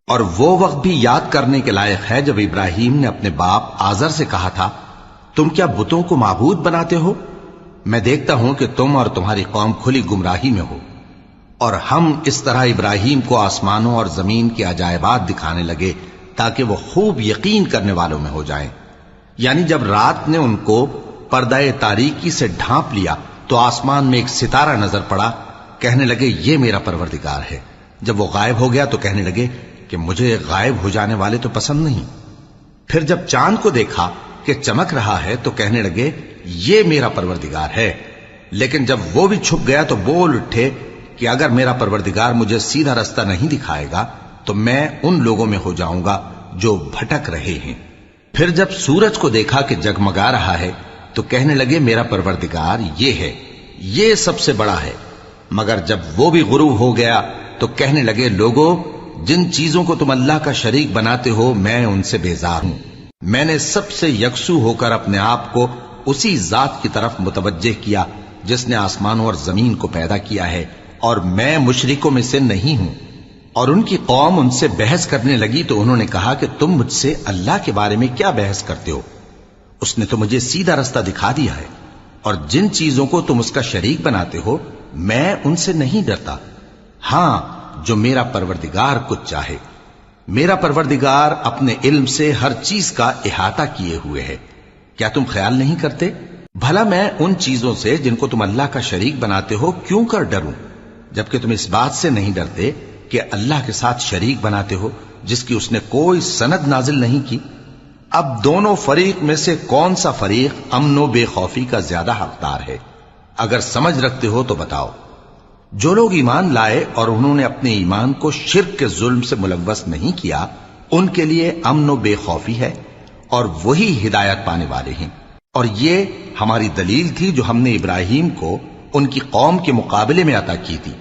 اور وہ وقت بھی یاد کرنے کے لائق ہے جب ابراہیم نے اپنے باپ آزر سے کہا تھا، تم کیا بتوں کو معبود بناتے ہو؟ میں دیکھتا ہوں کہ تم اور تمہاری قوم کھلی گمراہی میں ہو۔ اور ہم اس طرح ابراہیم کو آسمانوں اور زمین کے عجائبات دکھانے لگے تاکہ وہ خوب یقین کرنے والوں میں ہو جائیں۔ یعنی جب رات نے ان کو پردہ تاریکی سے ڈھانپ لیا تو آسمان میں ایک ستارہ نظر پڑا، کہنے لگے یہ میرا پروردگار ہے۔ جب وہ غائب ہو گیا تو کہنے لگے کہ مجھے غائب ہو جانے والے تو پسند نہیں۔ پھر جب چاند کو دیکھا کہ چمک رہا ہے تو کہنے لگے یہ میرا پروردگار ہے۔ لیکن جب وہ بھی چھپ گیا تو بول اٹھے کہ اگر میرا پروردگار مجھے سیدھا رستہ نہیں دکھائے گا تو میں ان لوگوں میں ہو جاؤں گا جو بھٹک رہے ہیں۔ پھر جب سورج کو دیکھا کہ جگمگا رہا ہے تو کہنے لگے میرا پروردگار یہ ہے، یہ سب سے بڑا ہے۔ مگر جب وہ بھی غروب ہو گیا تو کہنے لگے لوگو، جن چیزوں کو تم اللہ کا شریک بناتے ہو میں ان سے بیزار ہوں۔ میں نے سب سے یکسو ہو کر اپنے آپ کو اسی ذات کی طرف متوجہ کیا جس نے آسمانوں اور زمین کو پیدا کیا ہے، اور میں مشرکوں میں سے نہیں ہوں۔ اور ان کی قوم ان سے بحث کرنے لگی تو انہوں نے کہا کہ تم مجھ سے اللہ کے بارے میں کیا بحث کرتے ہو؟ اس نے تو مجھے سیدھا رستہ دکھا دیا ہے، اور جن چیزوں کو تم اس کا شریک بناتے ہو میں ان سے نہیں ڈرتا، ہاں جو میرا پروردگار کچھ چاہے۔ میرا پروردگار اپنے علم سے ہر چیز کا احاطہ کیے ہوئے ہے۔ کیا تم خیال نہیں کرتے؟ بھلا میں ان چیزوں سے جن کو تم اللہ کا شریک بناتے ہو کیوں کر ڈروں، جبکہ تم اس بات سے نہیں ڈرتے کہ اللہ کے ساتھ شریک بناتے ہو جس کی اس نے کوئی سند نازل نہیں کی۔ اب دونوں فریق میں سے کون سا فریق امن و بے خوفی کا زیادہ حقدار ہے؟ اگر سمجھ رکھتے ہو تو بتاؤ۔ جو لوگ ایمان لائے اور انہوں نے اپنے ایمان کو شرک کے ظلم سے ملوث نہیں کیا ان کے لیے امن و بے خوفی ہے، اور وہی ہدایت پانے والے ہیں۔ اور یہ ہماری دلیل تھی جو ہم نے ابراہیم کو ان کی قوم کے مقابلے میں عطا کی تھی۔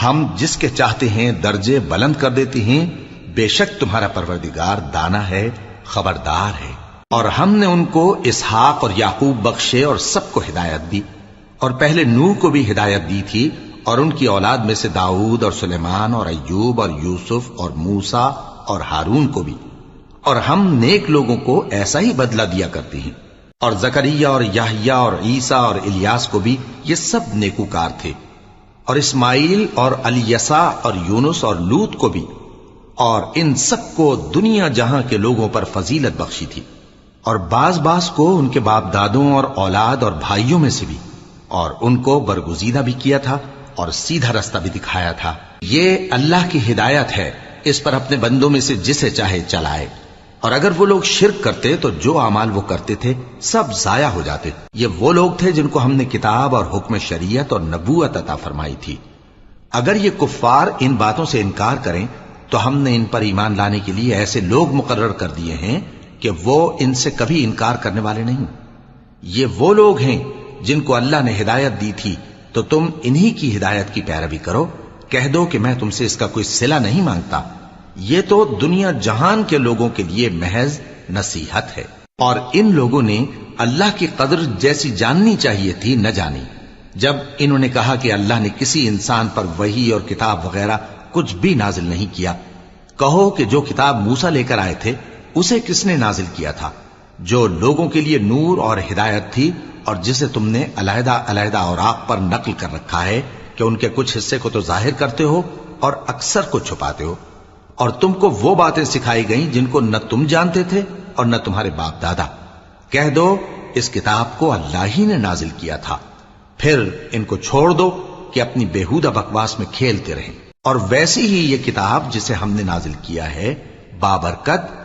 ہم جس کے چاہتے ہیں درجے بلند کر دیتے ہیں، بے شک تمہارا پروردگار دانا ہے، خبردار ہے۔ اور ہم نے ان کو اسحاق اور یعقوب بخشے اور سب کو ہدایت دی، اور پہلے نوح کو بھی ہدایت دی تھی، اور ان کی اولاد میں سے داؤد اور سلیمان اور ایوب اور یوسف اور موسیٰ اور ہارون کو بھی۔ اور ہم نیک لوگوں کو ایسا ہی بدلہ دیا کرتے ہیں۔ اور زکریا اور یحییٰ اور عیسیٰ اور الیاس کو بھی، یہ سب نیکوکار تھے۔ اور اسماعیل اور الیسع اور یونس اور لوط کو بھی، اور ان سب کو دنیا جہاں کے لوگوں پر فضیلت بخشی تھی، اور بعض کو ان کے باپ دادوں اور اولاد اور بھائیوں میں سے بھی، اور ان کو برگزیدہ بھی کیا تھا اور سیدھا رستہ بھی دکھایا تھا۔ یہ اللہ کی ہدایت ہے، اس پر اپنے بندوں میں سے جسے چاہے چلائے۔ اور اگر وہ لوگ شرک کرتے تو جو اعمال وہ کرتے تھے سب ضائع ہو جاتے۔ یہ وہ لوگ تھے جن کو ہم نے کتاب اور حکم شریعت اور نبوت عطا فرمائی تھی۔ اگر یہ کفار ان باتوں سے انکار کریں تو ہم نے ان پر ایمان لانے کے لیے ایسے لوگ مقرر کر دیے ہیں کہ وہ ان سے کبھی انکار کرنے والے نہیں۔ یہ وہ لوگ ہیں جن کو اللہ نے ہدایت دی تھی، تو تم انہی کی ہدایت کی پیروی کرو۔ کہہ دو کہ میں تم سے اس کا کوئی صلہ نہیں مانگتا، یہ تو دنیا جہان کے لوگوں کے لیے محض نصیحت ہے۔ اور ان لوگوں نے اللہ کی قدر جیسی جاننی چاہیے تھی نہ جانی۔ جب انہوں نے کہا کہ اللہ نے کسی انسان پر وحی اور کتاب وغیرہ کچھ بھی نازل نہیں کیا، کہو کہ جو کتاب موسیٰ لے کر آئے تھے اسے کس نے نازل کیا تھا، جو لوگوں کے لیے نور اور ہدایت تھی، اور جسے تم نے علیحدہ علیحدہ اوراق پر نقل کر رکھا ہے کہ ان کے کچھ حصے کو تو ظاہر کرتے ہو اور اکثر کو چھپاتے ہو۔ اور تم کو وہ باتیں سکھائی گئیں جن کو نہ تم جانتے تھے اور نہ تمہارے باپ دادا۔ کہہ دو اس کتاب کو اللہ ہی نے نازل کیا تھا، پھر ان کو چھوڑ دو کہ اپنی بیہودہ بکواس میں کھیلتے رہیں۔ اور ویسی ہی یہ کتاب جسے ہم نے نازل کیا ہے بابرکت